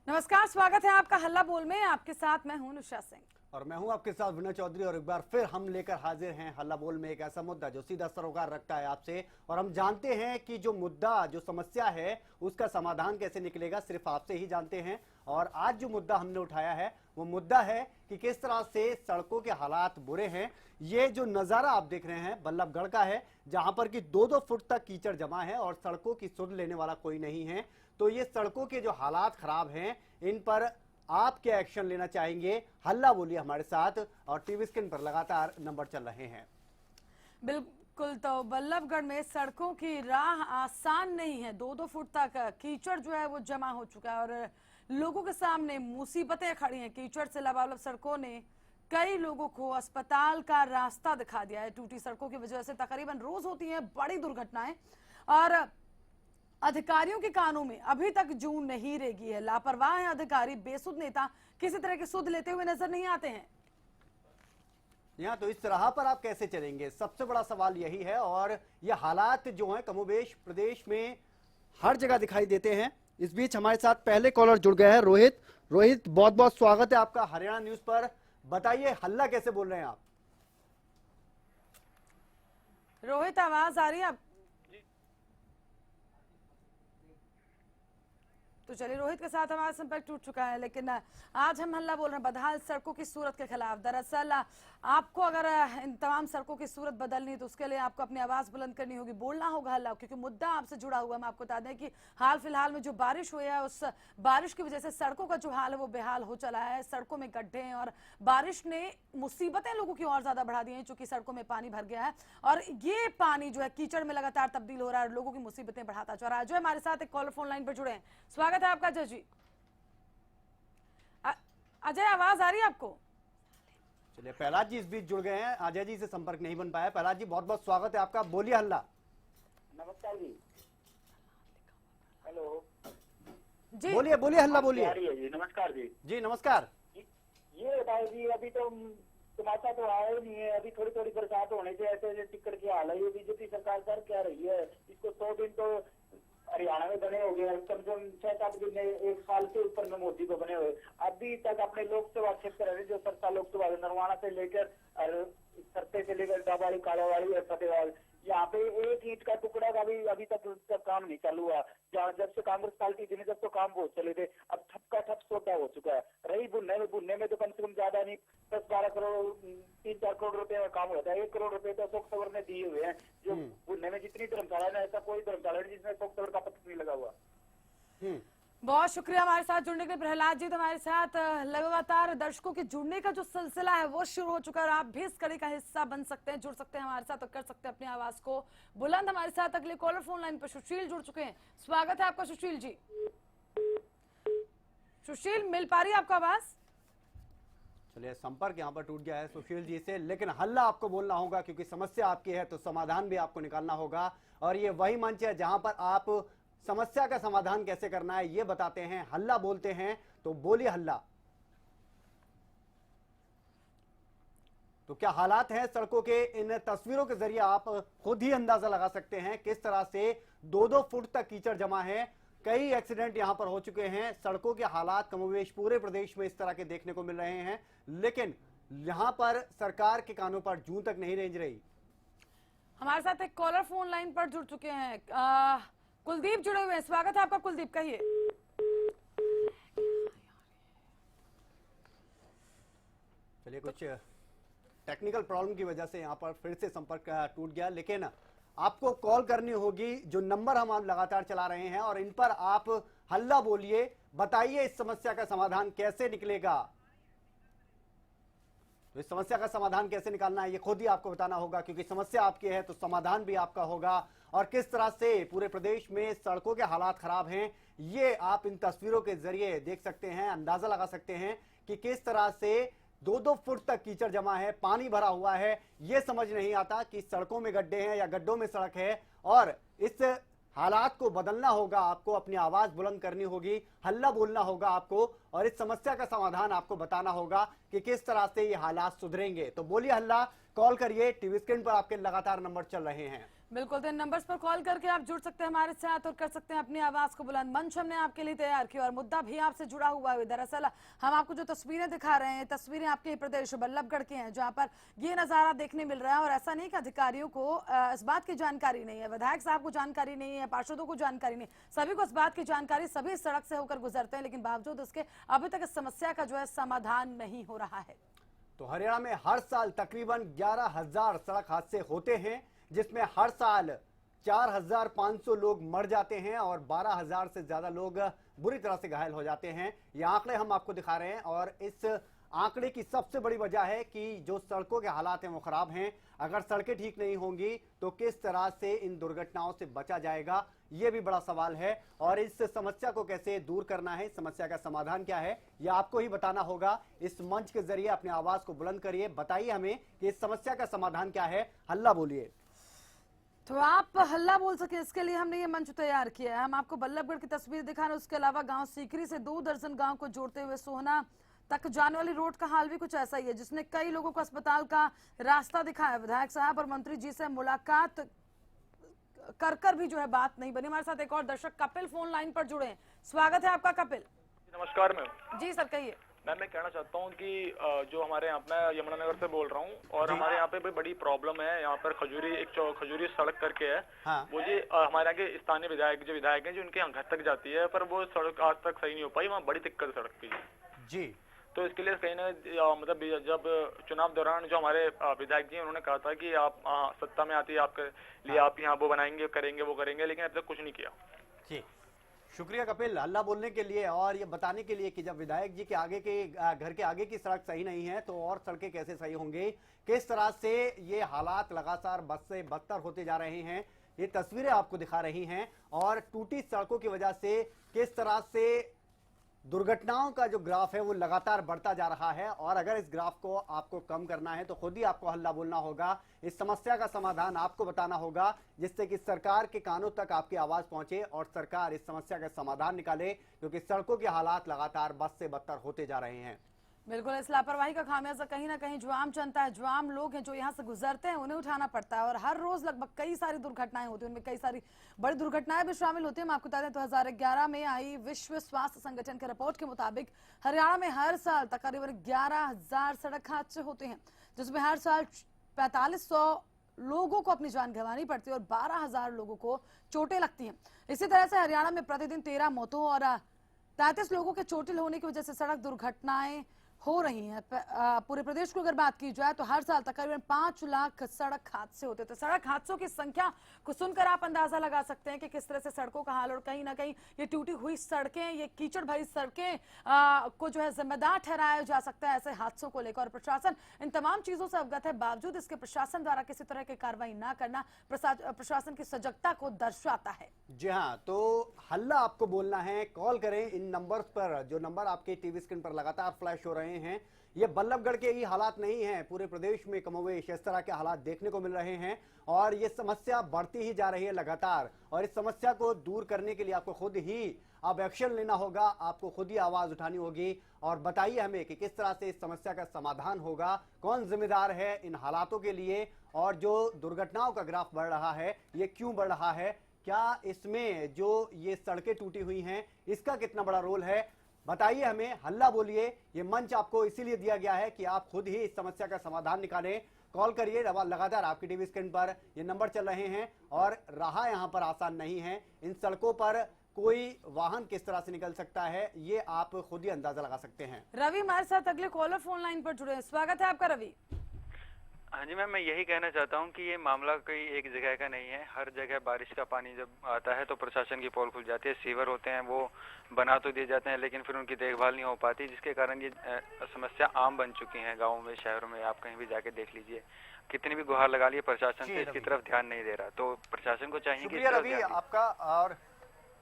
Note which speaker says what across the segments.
Speaker 1: नमस्कार, स्वागत है आपका हल्ला बोल में। आपके साथ मैं हूं नुशा सिंह
Speaker 2: और मैं हूं आपके साथ विनय चौधरी। और एक बार फिर हम लेकर हाजिर हैं हल्ला बोल में एक ऐसा मुद्दा जो सीधा सरोकार रखता है आपसे। और हम जानते हैं कि जो मुद्दा, जो समस्या है, उसका समाधान कैसे निकलेगा सिर्फ आपसे ही जानते हैं। और आज जो मुद्दा हमने उठाया है वो मुद्दा है कि किस तरह से सड़कों के हालात बुरे हैं। ये जो नजारा आप देख रहे हैं बल्लभगढ़ का है, जहां पर कि 2-2 फुट तक कीचड़ जमा है और सड़कों की सुध लेने वाला कोई नहीं है। तो ये सड़कों के जो हालात खराब हैं, इन पर आप क्या एक्शन लेना चाहेंगे? हल्ला बोलिए हमारे साथ। और टीवी स्क्रीन पर लगातार नंबर चल रहे हैं।
Speaker 1: बिल्कुल, तो बल्लभगढ़ में सड़कों की राह आसान नहीं है। 2-2 फुट तक कीचड़ जो है वो जमा हो चुका है और लोगों के सामने मुसीबतें खड़ी हैं। कीचड़ से लबालब सड़कों ने कई लोगों को अस्पताल का रास्ता दिखा दिया है। टूटी सड़कों की वजह से तकरीबन रोज होती हैं बड़ी दुर्घटनाएं और अधिकारियों के कानों में अभी तक जूं नहीं रेगी है। लापरवाह है अधिकारी, बेसुध नेता किसी तरह की सुध लेते हुए नजर नहीं आते हैं।
Speaker 2: यहाँ तो इस राह पर आप कैसे चलेंगे, सबसे बड़ा सवाल यही है। और ये हालात जो हैं कमोबेश प्रदेश में हर जगह दिखाई देते हैं। इस बीच हमारे साथ पहले कॉलर जुड़ गए हैं, रोहित बहुत बहुत स्वागत है आपका हरियाणा न्यूज पर। बताइए हल्ला कैसे बोल रहे हैं आप?
Speaker 1: रोहित, आवाज आ रही है? तो चलिए, रोहित के साथ हमारा संपर्क टूट चुका है, लेकिन आज हम हल्ला बोल रहे हैं बदहाल सड़कों की सूरत के खिलाफ। दरअसल आपको अगर इन तमाम सड़कों की सूरत बदलनी है तो उसके लिए आपको अपनी आवाज बुलंद करनी होगी, बोलना होगा हल्ला, क्योंकि मुद्दा आपसे जुड़ा हुआ है। हम आपको बता दें कि हाल फिलहाल में जो बारिश हुई है, उस बारिश की वजह से सड़कों का जो हाल है वो बेहाल हो चला है। सड़कों में गड्ढे हैं और बारिश ने मुसीबतें लोगों की और ज्यादा बढ़ा दी हैं, चूंकि सड़कों में पानी भर गया है और ये पानी जो है कीचड़ में लगातार तब्दील हो रहा है और लोगों की मुसीबतें बढ़ाता जा रहा है। जो हमारे साथ एक कॉलर फोन लाइन पर जुड़े हैं, स्वागत है आपका अजय जी। अजय, आवाज आ रही है आपको?
Speaker 2: चलिए, प्रहलाद जी इस बीच जुड़ गए हैं, अजय जी से संपर्क नहीं बन पाया। प्रहलाद जी बहुत बहुत स्वागत है आपका, बोलिए हल्ला।
Speaker 3: नमस्कार जी। हेलो
Speaker 1: जी,
Speaker 2: बोलिए बोलिए हल्ला बोलिए।
Speaker 3: जी नमस्कार जी।
Speaker 2: जी नमस्कार।
Speaker 3: ये बताओ जी, अभी तो तमाशा तो आया ही नहीं है। अभी थोड़ी थोड़ी बरसात होने से ऐसे टिक्कट की हाल है। ये बीजेपी सरकार कर क्या रही है? इसको 100 दिन तो हरियाणा में बने हो गए, कम से कम 6-7 दिन, 1 साल से ऊपर में मोदी को बने हुए। अभी तक अपने लोकसभा क्षेत्र जो सरसा लोकसभा नरवाना से लेकर सरते से लेकर डाबाड़ी, कालावाड़ी और फतेहबाद, यहाँ पे एक ईंट का टुकड़ा का भी अभी तक काम नहीं चालू हुआ। जहाँ जब से कांग्रेस पार्टी थी जब तो काम बहुत चले थे, अब ठप का ठप सोटा हो चुका है। रही बुनने में तो कम से कम ज्यादा नहीं, 10-12 करोड़, 3-4 करोड़ रुपए का काम होता है। 1 करोड़ रुपए तो अशोक तंवर ने दिए हुए हैं। जो बुनने में जितनी धर्मशाला है, ऐसा कोई धर्मशाला नहीं जिसमें अशोक तंवर का पत्र नहीं लगा हुआ।
Speaker 1: बहुत शुक्रिया हमारे साथ जुड़ने के लिए प्रहलाद जी। तो हमारे साथ लगातार दर्शकों के जुड़ने का जो सिलसिला है वो शुरू हो चुका है और आप भी इस कड़ी का हिस्सा बन सकते हैं, जुड़ सकते हैं हमारे साथ और कर सकते हैं अपनी आवाज को बुलंद। हमारे साथ अगले कॉलर फोन लाइन पर सुशील जुड़ चुके हैं, स्वागत है आपका सुशील जी। सुशील, मिल पा रही है आपको आवाज?
Speaker 2: चलिए, संपर्क यहाँ पर टूट गया है सुशील जी से, लेकिन हल्ला आपको बोलना होगा क्योंकि समस्या आपकी है तो समाधान भी आपको निकालना होगा। और ये वही मंच है जहां पर आप समस्या का समाधान कैसे करना है ये बताते हैं, हल्ला बोलते हैं। तो बोलिए हल्ला। तो क्या हालात हैं सड़कों के? इन तस्वीरों के जरिए आप खुद ही अंदाजा लगा सकते हैं किस तरह से 2-2 फुट तक कीचड़ जमा है। कई एक्सीडेंट यहां पर हो चुके हैं। सड़कों के हालात कमोवेश पूरे प्रदेश में इस तरह के देखने को मिल रहे हैं, लेकिन यहां पर सरकार के कानों पर जूं तक नहीं रेंज रही।
Speaker 1: हमारे साथ एक कॉलर फोन लाइन पर जुड़ चुके हैं, कुलदीप जुड़े हुए हैं, स्वागत है आपका कुलदीप, कहिए।
Speaker 2: चलिए, कुछ टेक्निकल प्रॉब्लम की वजह से यहाँ पर फिर से संपर्क टूट गया, लेकिन आपको कॉल करनी होगी। जो नंबर हम लगातार चला रहे हैं और इन पर आप हल्ला बोलिए, बताइए इस समस्या का समाधान कैसे निकलेगा। तो इस समस्या का समाधान कैसे निकालना है ये खुद ही आपको बताना होगा, क्योंकि समस्या आपकी है तो समाधान भी आपका होगा। और किस तरह से पूरे प्रदेश में सड़कों के हालात खराब हैं ये आप इन तस्वीरों के जरिए देख सकते हैं, अंदाजा लगा सकते हैं कि किस तरह से 2-2 फुट तक कीचड़ जमा है, पानी भरा हुआ है। ये समझ नहीं आता कि सड़कों में गड्ढे हैं या गड्ढों में सड़क है। और इस हालात को बदलना होगा, आपको अपनी आवाज बुलंद करनी होगी, हल्ला बोलना होगा आपको और इस समस्या का समाधान आपको बताना होगा कि किस तरह से ये हालात सुधरेंगे। तो बोलिए हल्ला, कॉल करिए, टीवी स्क्रीन पर आपके लगातार नंबर चल रहे हैं।
Speaker 1: बिल्कुल, तो इन नंबर्स पर कॉल करके आप जुड़ सकते हैं हमारे साथ और कर सकते हैं अपनी आवाज को बुलंद। मंच हमने आपके लिए तैयार किया और मुद्दा भी आपसे जुड़ा हुआ है। दरअसल हम आपको जो तस्वीरें दिखा रहे हैं, तस्वीरें आपके प्रदेश बल्लभगढ़ की हैं, जहां पर ये नजारा देखने मिल रहा है। और ऐसा नहीं कि अधिकारियों को इस बात की जानकारी नहीं है, विधायक साहब को जानकारी नहीं है, पार्षदों को जानकारी नहीं, सभी को इस बात की जानकारी, सभी इस सड़क से होकर गुजरते हैं, लेकिन बावजूद उसके अभी तक इस समस्या का जो है समाधान नहीं हो रहा है।
Speaker 2: तो हरियाणा में हर साल तकरीबन 11,000 सड़क हादसे होते हैं, जिसमें हर साल 4,500 लोग मर जाते हैं और 12,000 से ज्यादा लोग बुरी तरह से घायल हो जाते हैं। ये आंकड़े हम आपको दिखा रहे हैं और इस आंकड़े की सबसे बड़ी वजह है कि जो सड़कों के हालात हैं वो खराब हैं। अगर सड़कें ठीक नहीं होंगी तो किस तरह से इन दुर्घटनाओं से बचा जाएगा, ये भी बड़ा सवाल है। और इस समस्या को कैसे दूर करना है, समस्या का समाधान क्या है, ये आपको ही बताना होगा। इस मंच के जरिए अपनी आवाज को बुलंद करिए, बताइए हमें कि इस समस्या का समाधान क्या है, हल्ला बोलिए।
Speaker 1: तो आप हल्ला बोल सके, इसके लिए हमने ये मंच तैयार किया है। हम आपको बल्लभगढ़ की तस्वीर दिखा रहे हैं, उसके अलावा गांव सीकरी से 2 दर्जन गांव को जोड़ते हुए सोहना तक जाने वाली रोड का हाल भी कुछ ऐसा ही है, जिसने कई लोगों को अस्पताल का रास्ता दिखाया। विधायक साहब और मंत्री जी से मुलाकात कर भी जो है बात नहीं बनी। हमारे साथ एक और दर्शक कपिल फोन लाइन पर जुड़े हैं। स्वागत है आपका कपिल।
Speaker 4: नमस्कार मैम।
Speaker 1: जी सर, कहिए।
Speaker 4: मैम मैं कहना चाहता हूँ कि जो हमारे यहाँ पे, मैं यमुनानगर से बोल रहा हूँ और हमारे यहाँ पे भी बड़ी प्रॉब्लम है। यहाँ पर खजूरी सड़क करके है।
Speaker 2: हाँ।
Speaker 4: वो जी हमारे यहाँ के स्थानीय विधायक हैं जो उनके यहाँ घर तक जाती है, पर वो सड़क आज तक सही नहीं हो पाई। वहाँ बड़ी दिक्कत सड़क की
Speaker 2: जी।
Speaker 4: तो इसके लिए कहीं ना मतलब जब चुनाव दौरान जो हमारे विधायक जी उन्होंने कहा था कि आप सत्ता में आती है आपके लिए आप यहाँ वो बनाएंगे, करेंगे, वो करेंगे, लेकिन अब तक कुछ नहीं किया।
Speaker 2: जी, शुक्रिया कपिल हल्ला बोलने के लिए और ये बताने के लिए कि जब विधायक जी के आगे के घर के आगे की सड़क सही नहीं है तो और सड़कें कैसे सही होंगी, किस तरह से ये हालात लगातार बद से बदतर होते जा रहे हैं, ये तस्वीरें आपको दिखा रही हैं। और टूटी सड़कों की वजह से किस तरह से दुर्घटनाओं का जो ग्राफ है वो लगातार बढ़ता जा रहा है। और अगर इस ग्राफ को आपको कम करना है तो खुद ही आपको हल्ला बोलना होगा, इस समस्या का समाधान आपको बताना होगा, जिससे कि सरकार के कानों तक आपकी आवाज पहुंचे और सरकार इस समस्या का समाधान निकाले, क्योंकि सड़कों के हालात लगातार बद से बदतर होते जा रहे हैं।
Speaker 1: बिल्कुल, इस लापरवाही का खामियाजा कहीं ना कहीं जो आम जनता है, जो आम लोग हैं जो यहाँ से गुजरते हैं, उन्हें उठाना पड़ता है। और हर रोज लगभग कई सारी दुर्घटनाएं होती हैं, उनमें कई सारी बड़ी दुर्घटनाएं भी शामिल होती हैं। हम आपको बता दें 2011 में आई विश्व स्वास्थ्य संगठन के रिपोर्ट के मुताबिक हरियाणा में हर साल तकरीबन 11,000 सड़क हादसे होते हैं, जिसमें हर साल 4500 लोगों को अपनी जान गंवानी पड़ती है और 12,000 लोगों को चोटें लगती हैं। इसी तरह से हरियाणा में प्रतिदिन 13 मौतों और 33 लोगों के चोटिल होने की वजह से सड़क दुर्घटनाएं हो रही हैं। पूरे प्रदेश को अगर बात की जाए तो हर साल तकरीबन 5 लाख सड़क हादसे होते हैं। तो सड़क हादसों की संख्या को सुनकर आप अंदाजा लगा सकते हैं कि किस तरह से सड़कों का हाल, और कहीं ना कहीं ये टूटी हुई सड़कें, ये कीचड़ भरी सड़कें को जो है जिम्मेदार ठहराया जा सकता है ऐसे हादसों को लेकर। और प्रशासन इन तमाम चीजों से अवगत है, बावजूद इसके प्रशासन द्वारा किसी तरह की कार्रवाई न करना प्रशासन की सजगता को दर्शाता है।
Speaker 2: जी हाँ, तो हल्ला आपको बोलना है, कॉल करें इन नंबर्स पर, जो नंबर आपके टीवी स्क्रीन पर लगातार फ्लैश हो रहे हैं। ये बल्लभगढ़ के ही हालात नहीं हैं, पूरे प्रदेश में कमोवेश इस तरह के हालात देखने को मिल रहे हैं और ये समस्या बढ़ती ही जा रही है लगातार। और इस समस्या को दूर करने के लिए आपको खुद ही अब एक्शन लेना होगा, आपको खुद ही आवाज उठानी होगी और बताइए हमें कि किस तरह से इस समस्या का समाधान होगा, कौन जिम्मेदार है इन हालातों के लिए, और जो दुर्घटनाओं का ग्राफ बढ़ रहा है ये क्यों बढ़ रहा है, क्या इसमें जो ये सड़कें टूटी हुई हैं इसका कितना बड़ा रोल है, बताइए हमें, हल्ला बोलिए। ये मंच आपको इसीलिए दिया गया है कि आप खुद ही इस समस्या का समाधान निकालें। कॉल करिए, लगातार आपकी टीवी स्क्रीन पर ये नंबर चल रहे हैं और राह यहाँ पर आसान नहीं है। इन सड़कों पर कोई वाहन किस तरह से निकल सकता है ये आप खुद ही अंदाजा लगा सकते हैं।
Speaker 1: रवि हमारे साथ अगले कॉलर फोन लाइन पर जुड़े हैं। स्वागत है आपका रवि।
Speaker 5: हाँ जी मैम, मैं यही कहना चाहता हूँ कि ये मामला कोई एक जगह का नहीं है। हर जगह बारिश का पानी जब आता है तो प्रशासन की पोल खुल जाती है। सीवर होते हैं वो बना तो दिए जाते हैं लेकिन फिर उनकी देखभाल नहीं हो पाती, जिसके कारण ये समस्या आम बन चुकी है। गाँवों में, शहरों में आप कहीं भी जाके देख लीजिए, कितनी भी गुहार लगा लिए प्रशासन से इसकी तरफ ध्यान नहीं दे रहा। तो प्रशासन को चाहिए कि
Speaker 2: रवि आपका, और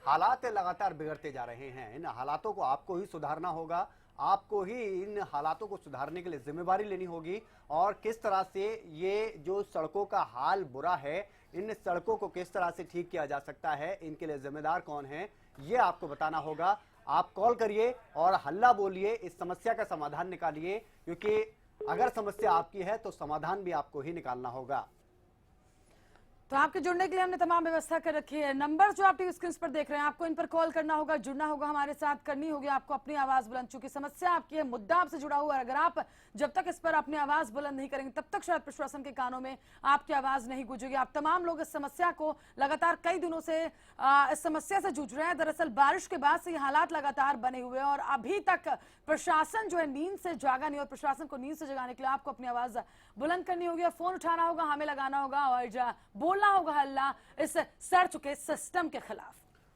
Speaker 2: हालात लगातार बिगड़ते जा रहे हैं, इन हालातों को आपको ही सुधारना होगा, आपको ही इन हालातों को सुधारने के लिए जिम्मेदारी लेनी होगी। और किस तरह से ये जो सड़कों का हाल बुरा है, इन सड़कों को किस तरह से ठीक किया जा सकता है, इनके लिए जिम्मेदार कौन है, ये आपको बताना होगा। आप कॉल करिए और हल्ला बोलिए, इस समस्या का समाधान निकालिए, क्योंकि अगर समस्या आपकी है तो समाधान भी आपको ही निकालना होगा।
Speaker 1: तो आपके जुड़ने के लिए हमने तमाम व्यवस्था कर रखी है। नंबर जो आप टीवी स्क्रीन पर देख रहे हैं, आपको इन पर कॉल करना होगा, जुड़ना होगा हमारे साथ, करनी होगी आपको अपनी आवाज बुलंद। चूंकि समस्या आपकी है, मुद्दा आपसे जुड़ा हुआ है, अगर आप जब तक इस पर अपनी आवाज बुलंद नहीं करेंगे तब तक शायद प्रशासन के कानों में आपकी आवाज नहीं गूंजेगी। आप तमाम लोग इस समस्या को लगातार कई दिनों से इस समस्या से जूझ रहे हैं। दरअसल बारिश के बाद से ये हालात लगातार बने हुए हैं और अभी तक प्रशासन जो है नींद से जागा नहीं, और प्रशासन को नींद से जगाने के लिए आपको अपनी आवाज बुलंद करनी होगी, फोन उठाना होगा, हमें लगाना होगा और बोलना होगा हल्ला इस सड़ चुके सिस्टम के खिलाफ।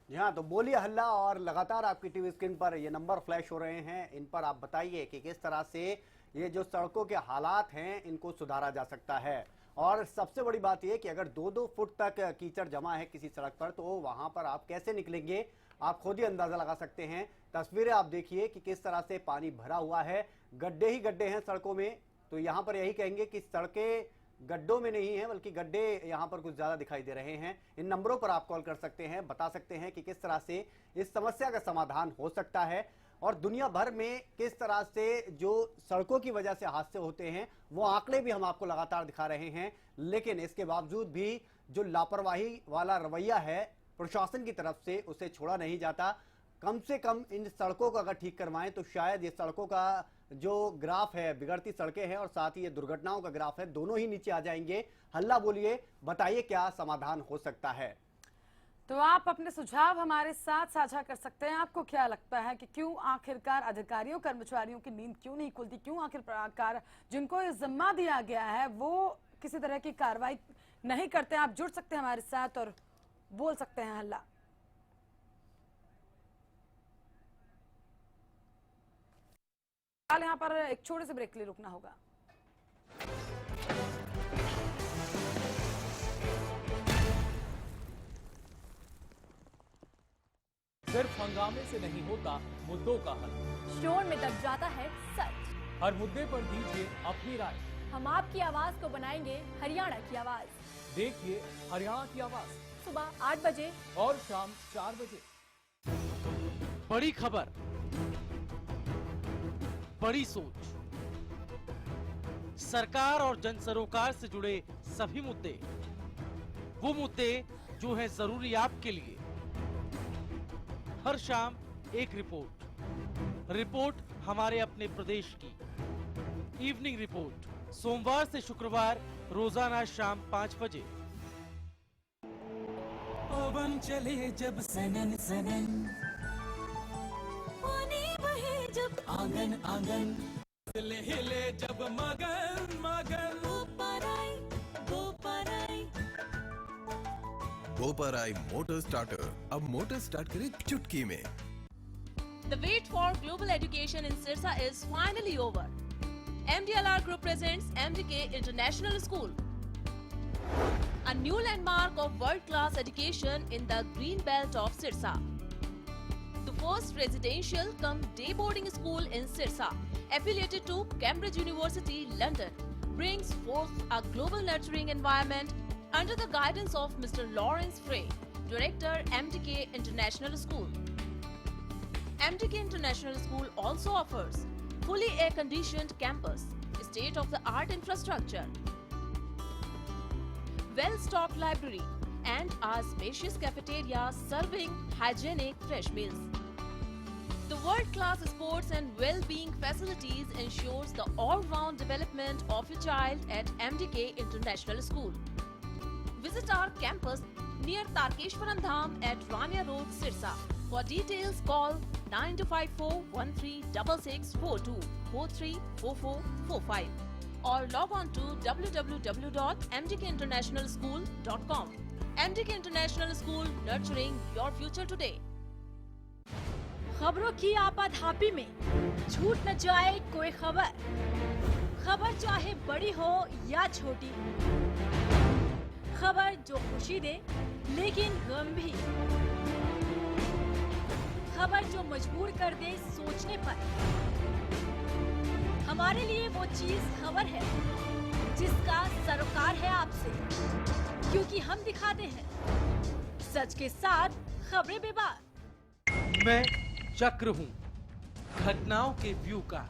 Speaker 2: यहाँ तो बोलिए हल्ला। और लगातार आपकी टीवी स्क्रीन पर ये नंबर फ्लैश हो रहे हैं, इन पर आप बताइए कि किस तरह से ये जो सड़कों के हालात हैं इनको सुधारा जा सकता है। और सबसे बड़ी बात यह कि अगर 2-2 फुट तक कीचड़ जमा है किसी सड़क पर तो वहां पर आप कैसे निकलेंगे, आप खुद ही अंदाजा लगा सकते हैं। तस्वीरें आप देखिए कि किस तरह से पानी भरा हुआ है, गड्ढे ही गड्ढे हैं सड़कों में। तो यहाँ पर यही कहेंगे कि सड़कें गड्ढों में नहीं है बल्कि गड्ढे यहाँ पर कुछ ज्यादा दिखाई दे रहे हैं। इन नंबरों पर आप कॉल कर सकते हैं, बता सकते हैं कि किस तरह से इस समस्या का समाधान हो सकता है और दुनिया भर में किस तरह से जो सड़कों की वजह से हादसे होते हैं वो आंकड़े भी हम आपको लगातार दिखा रहे हैं। लेकिन इसके बावजूद भी जो लापरवाही वाला रवैया है प्रशासन की तरफ से उसे छोड़ा नहीं जाता। कम से कम इन सड़कों को अगर ठीक करवाएं तो शायद ये सड़कों का जो ग्राफ है, बिगड़ती सड़कें हैं और साथ ही ये दुर्घटनाओं का ग्राफ है, दोनों ही नीचे आ जाएंगे। हल्ला बोलिए, बताइए क्या समाधान हो सकता है।
Speaker 1: तो आप अपने सुझाव हमारे साथ साझा कर सकते हैं। आपको क्या लगता है कि क्यों आखिरकार अधिकारियों कर्मचारियों की नींद क्यों नहीं खुलती, क्यों आखिरकार जिनको ये जिम्मा दिया गया है वो किसी तरह की कार्रवाई नहीं करते? आप जुड़ सकते हैं हमारे साथ और बोल सकते हैं हल्ला। यहाँ पर एक छोटे से ब्रेक के लिए रुकना होगा।
Speaker 6: सिर्फ हंगामे से नहीं होता मुद्दों का हल,
Speaker 7: शोर में दब जाता है सच।
Speaker 6: हर मुद्दे पर दीजिए अपनी राय।
Speaker 7: हम आपकी आवाज को बनाएंगे हरियाणा की आवाज।
Speaker 6: देखिए हरियाणा की आवाज
Speaker 7: सुबह 8 बजे
Speaker 6: और शाम 4 बजे।
Speaker 8: बड़ी खबर, बड़ी सोच, सरकार और जन सरोकार से जुड़े सभी मुद्दे, वो मुद्दे जो हैं जरूरी आपके लिए। हर शाम एक रिपोर्ट हमारे अपने प्रदेश की। इवनिंग रिपोर्ट सोमवार से शुक्रवार रोजाना शाम 5 बजे।
Speaker 9: पवन चले जब सनन सनन, पानी बहे जब आंगन आंगन, हिले जब मगन मगन,
Speaker 10: बोपराई मोटर स्टार्टर अब मोटर स्टार्ट करे चुटकी में।
Speaker 11: The wait for global education in Sirsa is finally over. MDLR Group presents MDK International School, a new landmark of world-class education in the green belt of Sirsa. The first residential cum day boarding school in Sirsa, affiliated to Cambridge University, London, brings forth a global nurturing environment under the guidance of Mr. Lawrence Frey, Director, MDK International School. MDK International School also offers fully air-conditioned campus, state-of-the-art infrastructure, well-stocked library, and a spacious cafeteria serving hygienic fresh meals. The world-class sports and well-being facilities ensures the all-round development of your child at MDK International School. Visit our campus near Tarkeshwaram Dham at Rania Road, Sirsa. For details, call 9254136642 434445 or log on to www.mdkinternationalschool.com. MDK International School, nurturing your future today.
Speaker 7: खबरों की आपाधापी में छूट न जाए कोई खबर चाहे बड़ी हो या छोटी, खबर जो खुशी दे लेकिन गम भी, खबर जो मजबूर कर दे सोचने पर। हमारे लिए वो चीज खबर है जिसका सरोकार है आपसे, क्योंकि हम दिखाते हैं सच के साथ खबरें बेबाक।
Speaker 8: मैं चक्र हूं घटनाओं के व्यू का,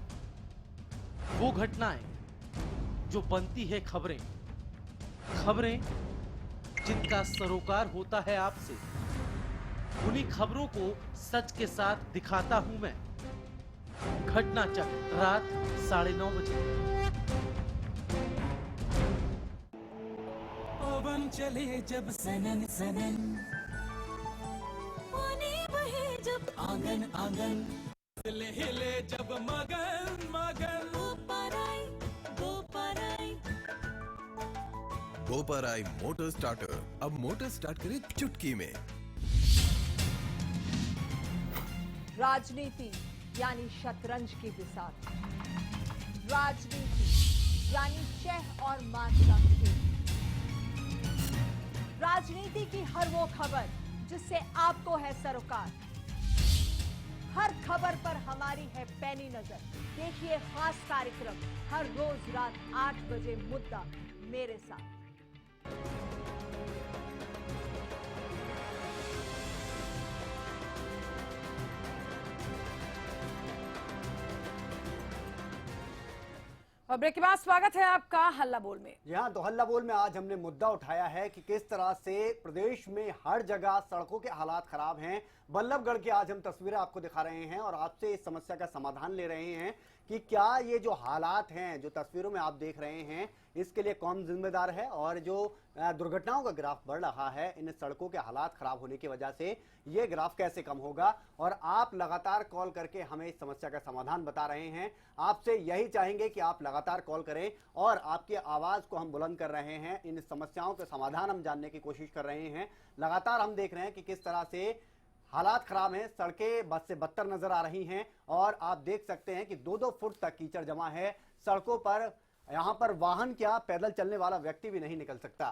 Speaker 8: वो घटनाएं जो बनती है खबरें जिनका सरोकार होता है आपसे। उन्हीं खबरों को सच के साथ दिखाता हूं मैं। घटना चक्र रात 9:30 बजे।
Speaker 9: पवन चले जब सनन सनन,
Speaker 7: पानी बहे जब
Speaker 9: आंगन आंगन, हिले हिले जब मगन मगन,
Speaker 10: बोपराई मोटर स्टार्टर अब मोटर स्टार्ट करे चुटकी में।
Speaker 12: राजनीति यानी शतरंज की बिसात, राजनीति यानी शह और मात का खेल, राजनीति की हर वो खबर जिससे आपको है सरोकार। हर खबर पर हमारी है पैनी नजर। देखिए खास कार्यक्रम हर रोज रात 8 बजे मुद्दा मेरे साथ।
Speaker 1: और ब्रेक के बाद स्वागत है आपका हल्ला बोल में।
Speaker 2: जी हाँ, तो हल्ला बोल में आज हमने मुद्दा उठाया है कि किस तरह से प्रदेश में हर जगह सड़कों के हालात खराब हैं। बल्लभगढ़ की आज हम तस्वीरें आपको दिखा रहे हैं और आपसे इस समस्या का समाधान ले रहे हैं कि क्या ये जो हालात हैं, जो तस्वीरों में आप देख रहे हैं, इसके लिए कौन जिम्मेदार है और जो दुर्घटनाओं का ग्राफ बढ़ रहा है इन सड़कों के हालात खराब होने की वजह से, ये ग्राफ कैसे कम होगा। और आप लगातार कॉल करके हमें इस समस्या का समाधान बता रहे हैं। आपसे यही चाहेंगे कि आप लगातार कॉल करें और आपकी आवाज को हम बुलंद कर रहे हैं। इन समस्याओं के समाधान हम जानने की कोशिश कर रहे हैं। लगातार हम देख रहे हैं कि किस तरह से हालात खराब हैं, सड़कें बद से बदतर नजर आ रही हैं और आप देख सकते हैं कि 2-2 फुट तक कीचड़ जमा है सड़कों पर। यहाँ पर वाहन क्या, पैदल चलने वाला व्यक्ति भी नहीं निकल सकता।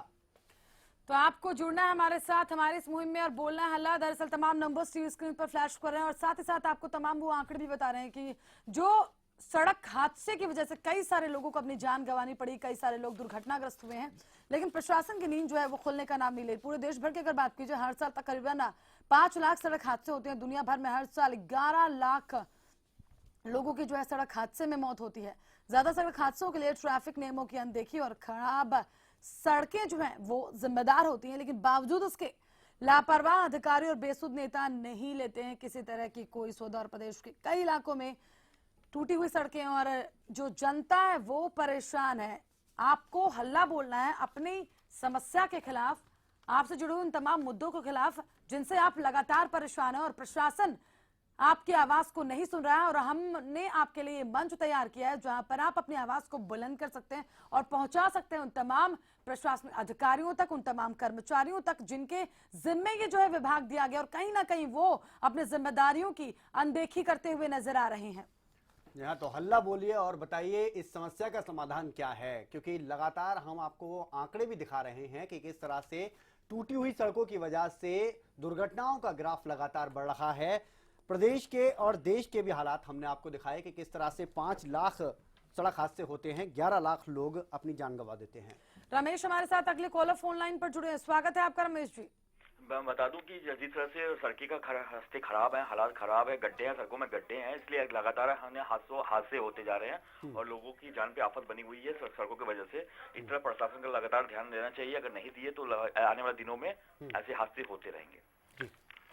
Speaker 1: तो आपको जुड़ना है हमारे साथ हमारी इस मुहिम में और बोलना है हल्ला। दरअसल तमाम नंबर्स टीवी स्क्रीन पर फ्लैश कर रहे हैं और साथ ही साथ आपको तमाम वो आंकड़े भी बता रहे हैं कि जो सड़क हादसे की वजह से कई सारे लोगों को अपनी जान गंवानी पड़ी, कई सारे लोग दुर्घटनाग्रस्त हुए हैं, लेकिन प्रशासन की नींद जो है वो खुलने का नाम नहीं ले। पूरे देश भर की अगर बात कीजिए, हर साल तकरीबन 5 लाख सड़क हादसे होते हैं। दुनिया भर में हर साल 11 लाख लोगों की जो है सड़क हादसे में मौत होती है। ज्यादा सड़क हादसों के लिए ट्रैफिक नियमों की अनदेखी और खराब सड़कें जो हैं वो जिम्मेदार होती हैं, लेकिन बावजूद उसके लापरवाह अधिकारी और बेसुध नेता नहीं लेते हैं किसी तरह की कोई सौदा। और प्रदेश के कई इलाकों में टूटी हुई सड़कें और जो जनता है वो परेशान है। आपको हल्ला बोलना है अपनी समस्या के खिलाफ, आपसे जुड़े हुए उन तमाम मुद्दों के खिलाफ जिनसे आप लगातार परेशान हैं और प्रशासन आपकी आवाज को नहीं सुन रहा है। और हमने आपके लिए मंच तैयार किया है जहां पर आप अपनी आवाज को बुलंद कर सकते हैं और पहुंचा सकते हैं उन तमाम प्रशासनिक अधिकारियों तक, उन तमाम कर्मचारियों तक जिनके जिम्मे ये जो है विभाग दिया गया और कहीं ना कहीं वो अपनी जिम्मेदारियों की अनदेखी करते हुए नजर आ रहे हैं।
Speaker 2: यहाँ तो हल्ला बोलिए और बताइए इस समस्या का समाधान क्या है, क्योंकि लगातार हम आपको आंकड़े भी दिखा रहे हैं कि किस तरह से टूटी हुई सड़कों की वजह से दुर्घटनाओं का ग्राफ लगातार बढ़ रहा है। प्रदेश के और देश के भी हालात हमने आपको दिखाए कि किस तरह से 5 लाख सड़क हादसे होते हैं, 11 लाख लोग अपनी जान गंवा देते हैं।
Speaker 1: रमेश हमारे साथ अगले कॉलर फोन लाइन पर जुड़े हैं। स्वागत है आपका रमेश जी।
Speaker 13: मैं बता दूं कि जिस तरह से सड़की का रास्ते खराब है, हालात खराब है, गड्ढे हैं, सड़कों में गड्ढे हैं, इसलिए लगातार हमें हादसे होते जा रहे हैं और लोगों की जान पे आफत बनी हुई है सड़कों की वजह से। इस तरह प्रशासन को लगातार ध्यान देना चाहिए। अगर नहीं दिए तो आने वाले दिनों में ऐसे हादसे होते रहेंगे।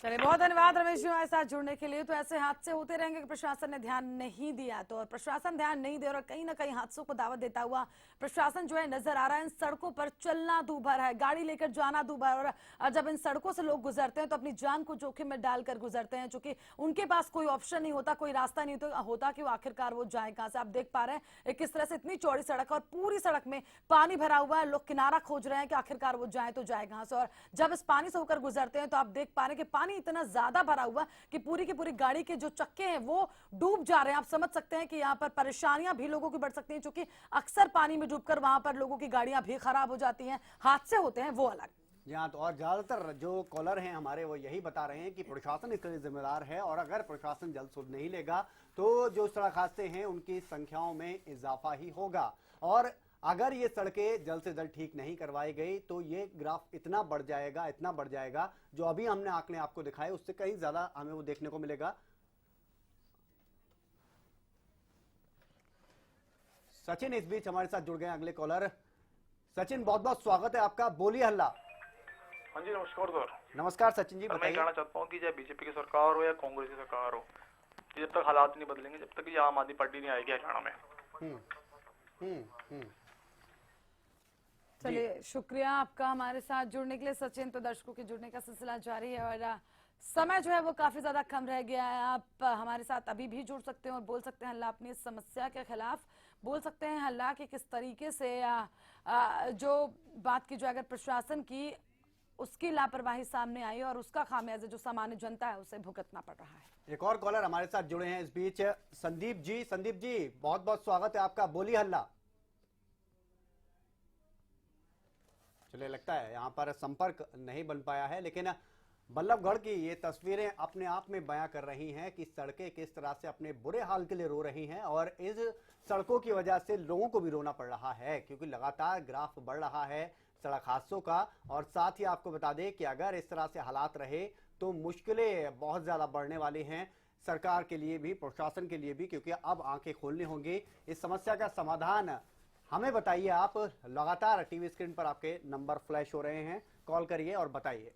Speaker 1: चलिए, बहुत धन्यवाद रमेश जी हमारे साथ जुड़ने के लिए। तो ऐसे हादसे होते रहेंगे कि प्रशासन ने ध्यान नहीं दिया तो, और प्रशासन ध्यान नहीं दे और कहीं ना कहीं हादसों को दावत देता हुआ प्रशासन जो है नजर आ रहा है। इन सड़कों पर चलना दूभर है, गाड़ी लेकर जाना दूभर, और जब इन सड़कों से लोग गुजरते हैं तो अपनी जान को जोखिम में डालकर गुजरते हैं, क्योंकि उनके पास कोई ऑप्शन नहीं होता, कोई रास्ता नहीं होता कि वो आखिरकार वो जाए कहां से। आप देख पा रहे हैं किस तरह से इतनी चौड़ी सड़क और पूरी सड़क में पानी भरा हुआ है, लोग किनारा खोज रहे हैं कि आखिरकार वो जाए तो जाए कहां से। और जब इस पानी से होकर गुजरते हैं तो आप देख पा रहे हैं कि पानी इतना ज्यादा भरा हुआ कि पूरी की पूरी गाड़ी के जो चक्के हैं वो डूब जा रहे हैं। आप समझ सकते हैं कि यहाँ पर परेशानियां भी लोगों की बढ़ सकती हैं, क्योंकि अक्सर पानी में डूबकर वहां पर लोगों की गाड़ियां भी खराब हो जाती हैं, हादसे होते हैं वो अलग।
Speaker 2: यहाँ तो और ज्यादातर जो कॉलर हैं हमारे वो यही बता रहे हैं कि प्रशासन इसके लिए जिम्मेदार है और अगर प्रशासन जल्द सुध नहीं लेगा तो जो सड़क हादसे हैं उनकी संख्याओं में इजाफा ही होगा। और अगर ये सड़कें जल्द से जल्द ठीक नहीं करवाई गई तो ये ग्राफ इतना बढ़ जाएगा जो अभी हमने आंकड़े आपको दिखाए उससे कहीं ज्यादा हमें वो देखने को मिलेगा। सचिन इस बीच हमारे साथ जुड़ गए अगले कॉलर। सचिन, बहुत बहुत स्वागत है आपका, बोलिए हल्ला।
Speaker 4: हाँ जी नमस्कार सर।
Speaker 2: नमस्कार सचिन जी,
Speaker 4: मैं
Speaker 2: बताइए।
Speaker 4: कहना चाहता हूँ कि चाहे बीजेपी की सरकार हो या कांग्रेस की सरकार हो, जब तक हालात नहीं बदलेंगे, जब तक ये आम आदमी पार्टी नहीं आएगी हरियाणा में।
Speaker 1: चलिए शुक्रिया आपका हमारे साथ जुड़ने के लिए सचिन। तो दर्शकों के जुड़ने का सिलसिला जारी है और समय जो है वो काफी ज्यादा कम रह गया है। आप हमारे साथ अभी भी जुड़ सकते हैं और बोल सकते हैं हल्ला अपनी इस समस्या के खिलाफ, बोल सकते हैं हल्ला कि किस तरीके से जो बात की जो अगर प्रशासन की उसकी लापरवाही सामने आई और उसका खामियाजा जो सामान्य जनता है उसे भुगतना पड़ रहा है।
Speaker 2: एक और कॉलर हमारे साथ जुड़े हैं इस बीच, संदीप जी। संदीप जी बहुत बहुत स्वागत है आपका, बोलिए हल्ला। चलिए लगता है यहाँ पर संपर्क नहीं बन पाया है, लेकिन बल्लभगढ़ की ये तस्वीरें अपने आप में बयां कर रही हैं कि सड़कें किस तरह से अपने बुरे हाल के लिए रो रही हैं और इस सड़कों की वजह से लोगों को भी रोना पड़ रहा है, क्योंकि लगातार ग्राफ बढ़ रहा है सड़क हादसों का। और साथ ही आपको बता दें कि अगर इस तरह से हालात रहे तो मुश्किलें बहुत ज्यादा बढ़ने वाली हैं सरकार के लिए भी, प्रशासन के लिए भी, क्योंकि अब आंखें खोलनी होंगी। इस समस्या का समाधान हमें बताइए आप। लगातार टीवी स्क्रीन पर आपके नंबर फ्लैश हो रहे हैं, कॉल करिए और बताइए।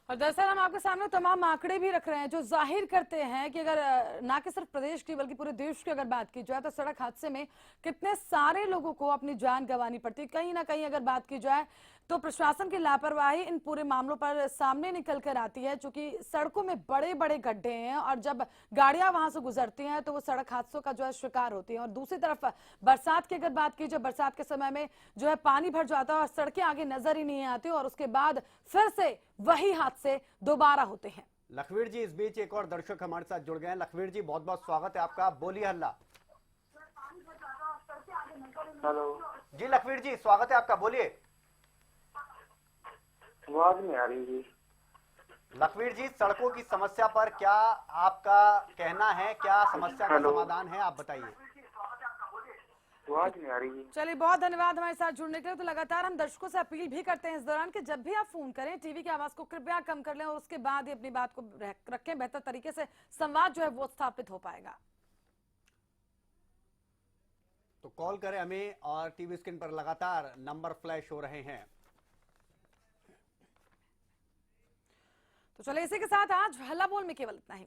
Speaker 1: और दरअसल हम आपके सामने तमाम आंकड़े भी रख रहे हैं जो जाहिर करते हैं कि अगर ना कि सिर्फ प्रदेश की बल्कि पूरे देश की अगर बात की जाए तो सड़क हादसे में कितने सारे लोगों को अपनी जान गंवानी पड़ती है। कहीं ना कहीं अगर बात की जाए तो प्रशासन की लापरवाही इन पूरे मामलों पर सामने निकल कर आती है, क्योंकि सड़कों में बड़े बड़े गड्ढे हैं और जब गाड़ियां वहां से गुजरती हैं तो वो सड़क हादसों का जो है शिकार होती हैं। और दूसरी तरफ बरसात की अगर बात की जाए, बरसात के समय में जो है पानी भर जाता है और सड़कें आगे नजर ही नहीं आती और उसके बाद फिर से वही हादसे दोबारा होते हैं।
Speaker 2: लखवीर जी इस बीच एक और दर्शक हमारे साथ जुड़ गए हैं। लखवीर जी बहुत बहुत स्वागत है आपका, बोलिए हल्ला।
Speaker 3: हेलो
Speaker 2: जी लखवीर जी स्वागत है आपका, बोलिए।
Speaker 3: आवाज नहीं आ रही जी।
Speaker 2: लखवीर जी सड़कों की समस्या पर क्या आपका कहना है, क्या समस्या का समाधान है, आप बताइए।
Speaker 3: आवाज नहीं आ रही।
Speaker 1: चलिए बहुत धन्यवाद हमारे साथ जुड़ने के लिए। तो लगातार हम दर्शकों से अपील भी करते हैं इस दौरान कि जब भी आप फोन करें टीवी की आवाज को कृपया कम कर लें और उसके बाद ही अपनी बात को रखें, बेहतर तरीके से संवाद जो है वो स्थापित हो पाएगा।
Speaker 2: तो कॉल करें हमें और टीवी स्क्रीन पर लगातार नंबर फ्लैश हो रहे हैं।
Speaker 1: तो चलिए इसी के साथ आज हल्ला बोल में केवल इतना ही।